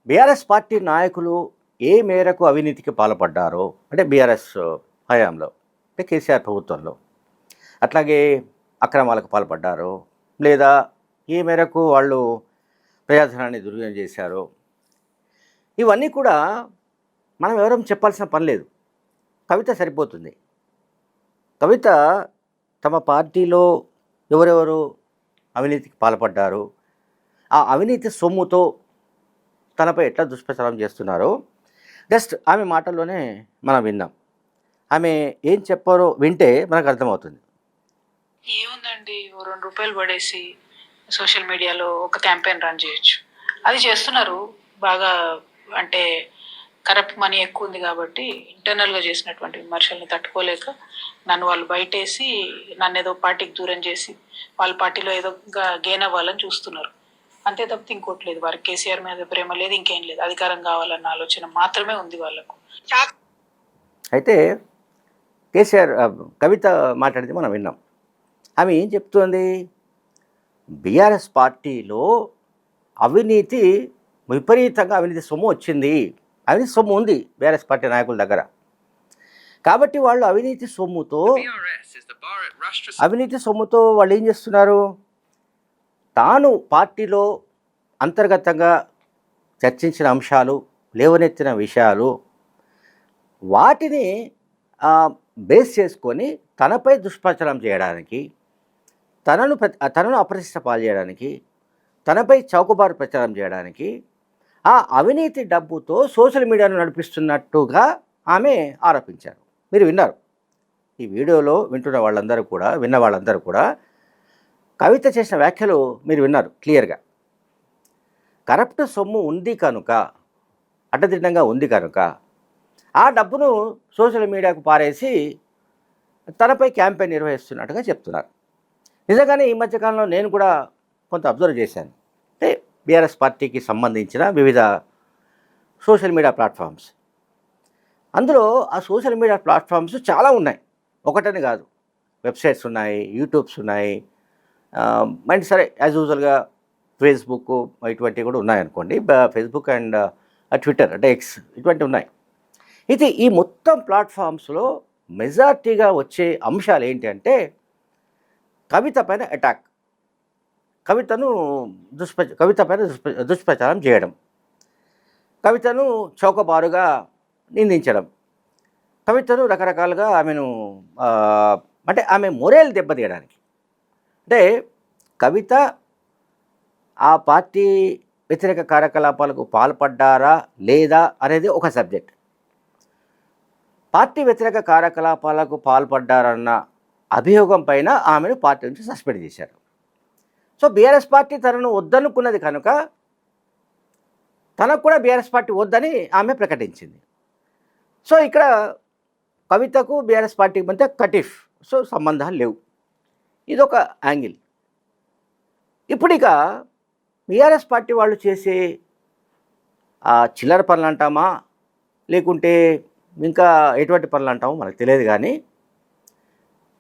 BRS party నాయకులు ఏ మేరకు అవినీతికి పాల్పడ్డారో, అంటే బీఆర్ఎస్ హయాంలో, అంటే కేసీఆర్ ప్రభుత్వంలో, అట్లాగే అక్రమాలకు పాల్పడ్డారో, లేదా ఏ మేరకు వాళ్ళు ప్రజాధనాన్ని దుర్వినియోగం చేశారో, ఇవన్నీ కూడా మనం ఎవరం చెప్పాల్సిన పని లేదు. కవిత సరిపోతుంది. కవిత తమ పార్టీలో ఎవరెవరు అవినీతికి పాల్పడ్డారు, ఆ అవినీతి సొమ్ముతో తనపై ఎట్లా దుష్ప్రచారం చేస్తున్నారో జస్ట్ ఆమె మాటల్లోనే మనం విన్నాం. ఆమె ఏం చెప్పారో వింటే మనకు అర్థమవుతుంది. ఏముందండి, ఓ ₹2 పడేసి సోషల్ మీడియాలో ఒక క్యాంపెయిన్ రన్ చేయొచ్చు. అది చేస్తున్నారు బాగా. అంటే కరప్ట్ మనీ ఎక్కువ ఉంది కాబట్టి ఇంటర్నల్గా చేసినటువంటి విమర్శల్ని తట్టుకోలేక నన్ను వాళ్ళు బయటేసి నన్ను ఏదో పార్టీకి దూరం చేసి వాళ్ళ పార్టీలో ఏదో గెయిన్ అవ్వాలని చూస్తున్నారు. అంతే తప్పితే ఇంకోటి లేదు. వారికి కేసీఆర్ మీద ప్రేమ లేదు, ఇంకేం లేదు. అధికారం కావాలన్న ఆలోచన మాత్రమే ఉంది వాళ్ళకు. అయితే కేసీఆర్ కవిత మాట్లాడితే మనం విన్నాం. ఆమె ఏం చెప్తోంది? బీఆర్ఎస్ పార్టీలో అవినీతి విపరీతంగా అవినీతి సొమ్ము వచ్చింది, అవినీతి సొమ్ము ఉంది బీఆర్ఎస్ పార్టీ నాయకుల దగ్గర. కాబట్టి వాళ్ళు అవినీతి సొమ్ముతో వాళ్ళు ఏం చేస్తున్నారు? తాను పార్టీలో అంతర్గతంగా చర్చించిన అంశాలు, లేవనెత్తిన విషయాలు, వాటిని బేస్ చేసుకొని తనపై దుష్ప్రచారం చేయడానికి, తనను అప్రతిష్ట పాలు చేయడానికి, తనపై చౌకబారు ప్రచారం చేయడానికి ఆ అవినీతి డబ్బుతో సోషల్ మీడియాను నడిపిస్తున్నట్టుగా ఆమె ఆరోపించారు. మీరు విన్నారు. ఈ వీడియోలో విన్న వాళ్ళందరూ కూడా కవిత చేసిన వ్యాఖ్యలు మీరు విన్నారు క్లియర్గా. కరప్ట్ సొమ్ము ఉంది కనుక, అడ్డదిడ్డంగా ఉంది కనుక ఆ డబ్బును సోషల్ మీడియాకు పారేసి తనపై క్యాంపెయిన్ నిర్వహిస్తున్నట్టుగా చెప్తున్నారు. నిజంగానే ఈ మధ్యకాలంలో నేను కూడా కొంత అబ్జర్వ్ చేశాను. అంటే బీఆర్ఎస్ పార్టీకి సంబంధించిన వివిధ సోషల్ మీడియా ప్లాట్ఫామ్స్, అందులో ఆ సోషల్ మీడియా ప్లాట్ఫామ్స్ చాలా ఉన్నాయి, ఒకటని కాదు. వెబ్సైట్స్ ఉన్నాయి, యూట్యూబ్స్ ఉన్నాయి, అండ్ సరే యాజ్ యూజువల్గా ఫేస్బుక్ ఇటువంటివి కూడా ఉన్నాయనుకోండి. ఫేస్బుక్ అండ్ ట్విట్టర్ అంటే ఎక్స్ ఇటువంటివి ఉన్నాయి. అయితే ఈ మొత్తం ప్లాట్ఫామ్స్లో మెజార్టీగా వచ్చే అంశాలు ఏంటి అంటే కవిత పైన అటాక్, కవిత పైన దుష్ప్రచారం చేయడం, కవితను చౌకబారుగా నిందించడం, కవితను రకరకాలుగా ఆమెను అంటే ఆమె మొరేల్ దెబ్బతీయడానికి. అంటే కవిత ఆ పార్టీ వ్యతిరేక కార్యకలాపాలకు పాల్పడ్డారా లేదా అనేది ఒక సబ్జెక్ట్. పార్టీ వ్యతిరేక కార్యకలాపాలకు పాల్పడ్డారన్న అభియోగం పైన ఆమెను పార్టీ నుంచి సస్పెండ్ చేశారు. సో బీఆర్ఎస్ పార్టీ తనను వద్దనుకున్నది కనుక తనకు కూడా బీఆర్ఎస్ పార్టీ వద్దని ఆమె ప్రకటించింది. సో ఇక్కడ కవితకు బీఆర్ఎస్ పార్టీకి మధ్య కటిఫ్, సో సంబంధాలు లేవు. ఇదొక యాంగిల్. ఇప్పుడు ఇక బీఆర్ఎస్ పార్టీ వాళ్ళు చేసే చిల్లర పనులు అంటామా, లేకుంటే ఇంకా ఎటువంటి పనులు అంటామో మనకు తెలియదు, కానీ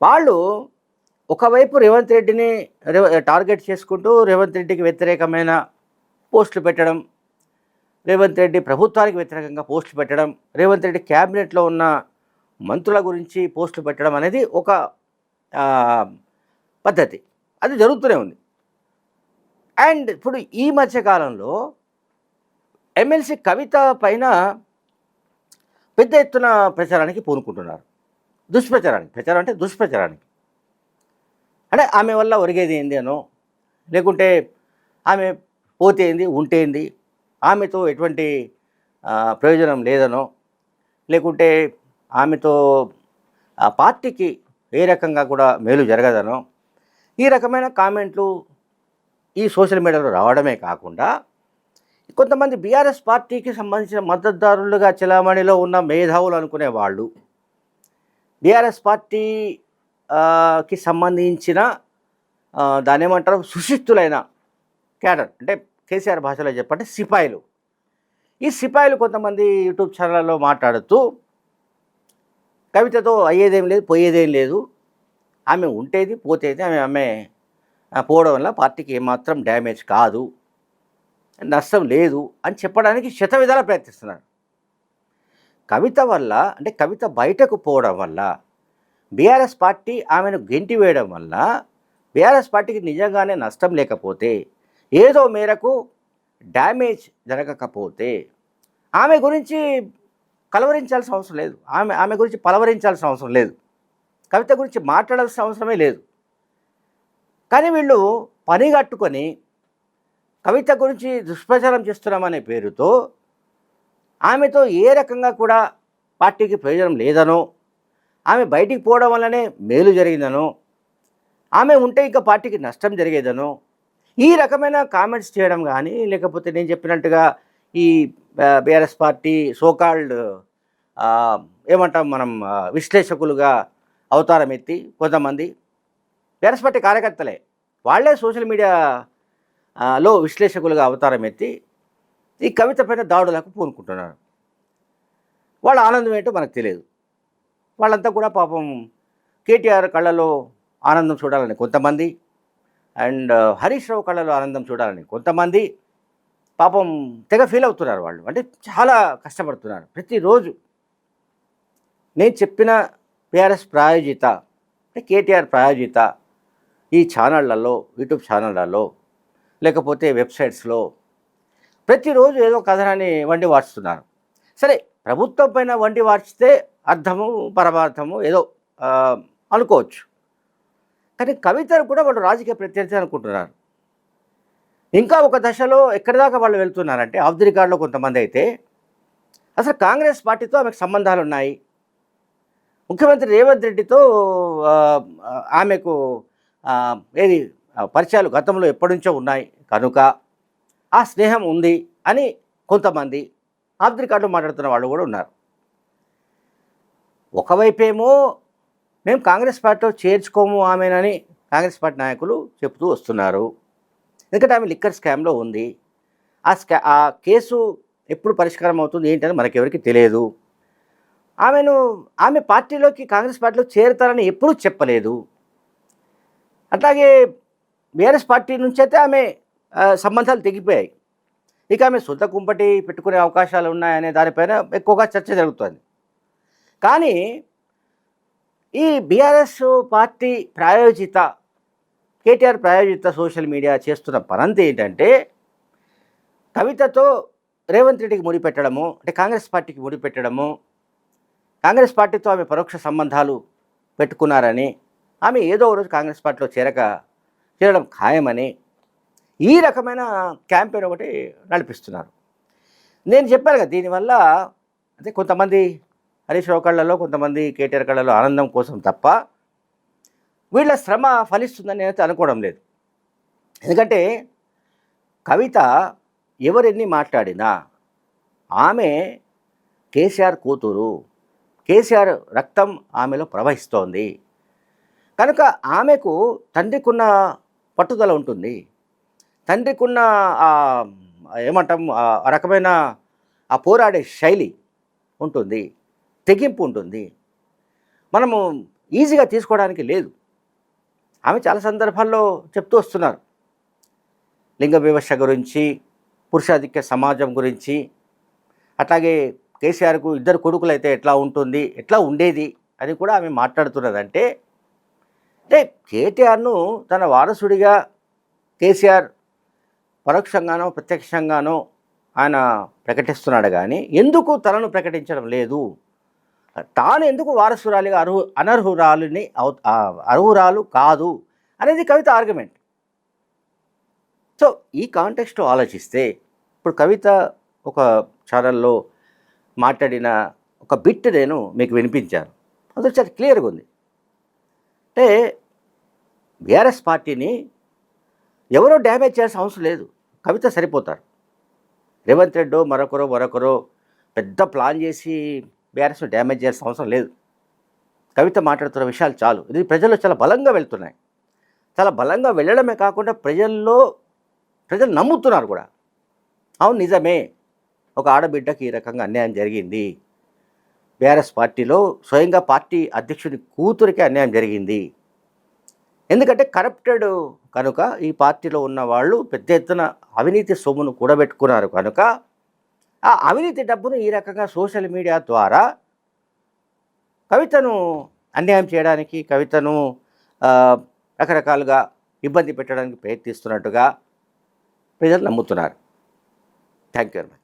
వాళ్ళు ఒకవైపు రేవంత్ రెడ్డిని టార్గెట్ చేసుకుంటూ రేవంత్ రెడ్డికి వ్యతిరేకమైన పోస్టులు పెట్టడం, రేవంత్ రెడ్డి ప్రభుత్వానికి వ్యతిరేకంగా పోస్టులు పెట్టడం, రేవంత్ రెడ్డి క్యాబినెట్లో ఉన్న మంత్రుల గురించి పోస్టులు పెట్టడం అనేది ఒక పద్ధతి. అది జరుగుతూనే ఉంది. అండ్ ఇప్పుడు ఈ మధ్యకాలంలో ఎమ్మెల్సీ కవిత పైన పెద్ద ఎత్తున ప్రచారానికి పూనుకుంటున్నారు. ప్రచారం అంటే దుష్ప్రచారానికి. అంటే ఆమె వల్ల ఒరిగేది ఏంది అనో, లేకుంటే ఆమె పోతేంది ఉంటేంది, ఆమెతో ఎటువంటి ప్రయోజనం లేదనో, లేకుంటే ఆమెతో ఆ పార్టీకి ఏ రకంగా కూడా మేలు జరగదనో, ఈ రకమైన కామెంట్లు ఈ సోషల్ మీడియాలో రావడమే కాకుండా కొంతమంది బీఆర్ఎస్ పార్టీకి సంబంధించిన మద్దతుదారులుగా చెలామణిలో ఉన్న మేధావులు అనుకునే వాళ్ళు, బీఆర్ఎస్ పార్టీకి సంబంధించిన దాని ఏమంటారు సుశిస్తులైన క్యాడర్, అంటే కేసీఆర్ భాషలో చెప్పంటే సిపాయిలు, ఈ సిపాయిలు కొంతమంది యూట్యూబ్ ఛానళ్ళలో మాట్లాడుతూ కవితతో అయ్యేదేం లేదు, పోయేదేం లేదు, ఆమె ఉంటేది పోతేది, ఆమె పోవడం వల్ల పార్టీకి ఏమాత్రం డ్యామేజ్ కాదు, నష్టం లేదు అని చెప్పడానికి శతవిధాలా ప్రయత్నిస్తున్నారు. కవిత వల్ల అంటే కవిత బయటకు పోవడం వల్ల బీఆర్ఎస్ పార్టీ ఆమెను గెంటి వేయడం వల్ల బీఆర్ఎస్ పార్టీకి నిజంగానే నష్టం లేకపోతే, ఏదో మేరకు డ్యామేజ్ జరగకపోతే ఆమె గురించి కలవరించాల్సిన అవసరం లేదు. ఆమె గురించి పలవరించాల్సిన అవసరం లేదు. కవిత గురించి మాట్లాడాల్సిన అవసరమే లేదు. కానీ వీళ్ళు పనిగట్టుకొని కవిత గురించి దుష్ప్రచారం చేస్తున్నామనే పేరుతో ఆమెతో ఏ రకంగా కూడా పార్టీకి ప్రయోజనం లేదనో, ఆమె బయటికి పోవడం వల్లనే మేలు జరిగిందనో, ఆమె ఉంటే ఇంకా పార్టీకి నష్టం జరిగేదనో, ఈ రకమైన కామెంట్స్ చేయడం కానీ, లేకపోతే నేను చెప్పినట్టుగా ఈ బీఆర్ఎస్ పార్టీ సోకాల్డ్ ఏమంటాం మనం విశ్లేషకులుగా అవతారం ఎత్తి కొంతమంది బీఆర్ఎస్ పార్టీ కార్యకర్తలే వాళ్ళే సోషల్ మీడియా లో విశ్లేషకులుగా అవతారం ఎత్తి ఈ కవిత పైన దాడులకు పూనుకుంటున్నారు. వాళ్ళ ఆనందం ఏంటో మనకు తెలియదు. వాళ్ళంతా కూడా పాపం కేటీఆర్ కళ్ళలో ఆనందం చూడాలని కొంతమంది, అండ్ హరీష్ రావు కళ్ళలో ఆనందం చూడాలని కొంతమంది పాపం తెగ ఫీల్ అవుతున్నారు. వాళ్ళు అంటే చాలా కష్టపడుతున్నారు ప్రతిరోజు. నేను చెప్పిన బీఆర్ఎస్ ప్రాయోజిత అంటే కేటీఆర్ ప్రాయోజిత ఈ ఛానళ్లలో, యూట్యూబ్ ఛానళ్లలో, లేకపోతే వెబ్సైట్స్లో ప్రతిరోజు ఏదో కథనాన్ని వండి వార్చుతున్నారు. సరే, ప్రభుత్వం పైన వండి వార్చితే అర్థము పరమార్థము ఏదో అనుకోవచ్చు. కానీ కవితను కూడా వాళ్ళు రాజకీయ ప్రత్యర్థి అనుకుంటున్నారు. ఇంకా ఒక దశలో ఎక్కడి దాకా వాళ్ళు వెళ్తున్నారంటే, ఆఫ్ ది రికార్డులో కొంతమంది అయితే అసలు కాంగ్రెస్ పార్టీతో ఆమెకు సంబంధాలు ఉన్నాయి, ముఖ్యమంత్రి రేవంత్ రెడ్డితో ఆమెకు ఏది పరిచయాలు గతంలో ఎప్పటి నుంచో ఉన్నాయి కనుక ఆ స్నేహం ఉంది అని కొంతమంది ఆఫ్ ది రికార్డులో మాట్లాడుతున్న వాళ్ళు కూడా ఉన్నారు. ఒకవైపేమో మేము కాంగ్రెస్ పార్టీలో చేర్చుకోము ఆమెనని కాంగ్రెస్ పార్టీ నాయకులు చెప్తూ వస్తున్నారు. ఎందుకంటే ఆమె లిక్కర్ స్కామ్లో ఉంది. ఆ కేసు ఎప్పుడు పరిష్కారం అవుతుంది ఏంటని మనకెవరికి తెలియదు. ఆమె పార్టీలోకి కాంగ్రెస్ పార్టీలో చేరుతారని ఎప్పుడూ చెప్పలేదు. అట్లాగే బీఆర్ఎస్ పార్టీ నుంచి అయితే ఆమె సంబంధాలు తెగిపోయాయి. ఇక ఆమె సొంత కుంపటి పెట్టుకునే అవకాశాలు ఉన్నాయనే దానిపైన ఎక్కువగా చర్చ జరుగుతుంది. కానీ ఈ బీఆర్ఎస్ పార్టీ ప్రాయోజిత, కేటీఆర్ ప్రాయోజిత సోషల్ మీడియా చేస్తున్న పనంతా ఏంటంటే, కవితతో రేవంత్ రెడ్డికి ముడిపెట్టడము, అంటే కాంగ్రెస్ పార్టీకి ముడిపెట్టడము, కాంగ్రెస్ పార్టీతో ఆమె పరోక్ష సంబంధాలు పెట్టుకున్నారని, ఆమె ఏదో రోజు కాంగ్రెస్ పార్టీలో చేరడం ఖాయమని ఈ రకమైన క్యాంపెయిన్ ఒకటి నడిపిస్తున్నారు. నేను చెప్పాను కదా, దీనివల్ల అంటే కొంతమంది హరీష్ రావు కళ్ళలో, కొంతమంది కేటీఆర్ కళ్ళలో ఆనందం కోసం తప్ప వీళ్ళ శ్రమ ఫలిస్తుందని నేనైతే అనుకోవడం లేదు. ఎందుకంటే కవిత ఎవరెన్ని మాట్లాడినా ఆమె కేసీఆర్ కూతురు, కేసీఆర్ రక్తం ఆమెలో ప్రవహిస్తోంది కనుక ఆమెకు తండ్రికున్న పట్టుదల ఉంటుంది, తండ్రికున్న ఏమంటాం ఆ రకమైన ఆ పోరాడే శైలి ఉంటుంది, తెగింపు ఉంటుంది. మనము ఈజీగా తీసుకోవడానికి లేదు. ఆమె చాలా సందర్భాల్లో చెప్తూ వస్తున్నారు లింగ వివక్ష గురించి, పురుషాధిక్య సమాజం గురించి, అట్లాగే కేసీఆర్కు 2 కొడుకులైతే ఎట్లా ఉంటుంది, ఎట్లా ఉండేది అని కూడా ఆమె మాట్లాడుతున్నదంటే, అంటే కేటీఆర్ను తన వారసుడిగా కేసీఆర్ పరోక్షంగానో ప్రత్యక్షంగానో ఆయన ప్రకటిస్తున్నాడు. కానీ ఎందుకు తనను ప్రకటించడం లేదు, తాను ఎందుకు వారసురాలిగా అర్హురాలు కాదు అనేది కవిత ఆర్గ్యుమెంట్. సో ఈ కాంటెక్స్ట్లో ఆలోచిస్తే ఇప్పుడు కవిత ఒక ఛానల్లో మాట్లాడిన ఒక బిట్ నేను మీకు వినిపించాను. అందులో చాలా క్లియర్గా ఉంది. అంటే బీఆర్ఎస్ పార్టీని ఎవరో డ్యామేజ్ చేయాల్సిన అవసరం లేదు, కవిత సరిపోతారు. రేవంత్ రెడ్డో మరొకరో పెద్ద ప్లాన్ చేసి బీఆర్ఎస్ను డ్యామేజ్ చేయాల్సిన అవసరం లేదు. కవిత మాట్లాడుతున్న విషయాలు చాలు. ఇది ప్రజల్లో చాలా బలంగా వెళ్తున్నాయి. చాలా బలంగా వెళ్ళడమే కాకుండా ప్రజలు నమ్ముతున్నారు కూడా. అవును, నిజమే, ఒక ఆడబిడ్డకి ఈ రకంగా అన్యాయం జరిగింది, బీఆర్ఎస్ పార్టీలో స్వయంగా పార్టీ అధ్యక్షుడి కూతురికి అన్యాయం జరిగింది. ఎందుకంటే కనుక ఈ పార్టీలో ఉన్న వాళ్ళు పెద్ద ఎత్తున అవినీతి సొమ్మును కూడబెట్టుకున్నారు కనుక ఆ అవినీతి డబ్బును ఈ రకంగా సోషల్ మీడియా ద్వారా కవితను అన్యాయం చేయడానికి, కవితను ఆ, రకరకాలుగా ఇబ్బంది పెట్టడానికి ప్రయత్నిస్తున్నట్టుగా ప్రజలు నమ్ముతున్నారు. Thank you very much.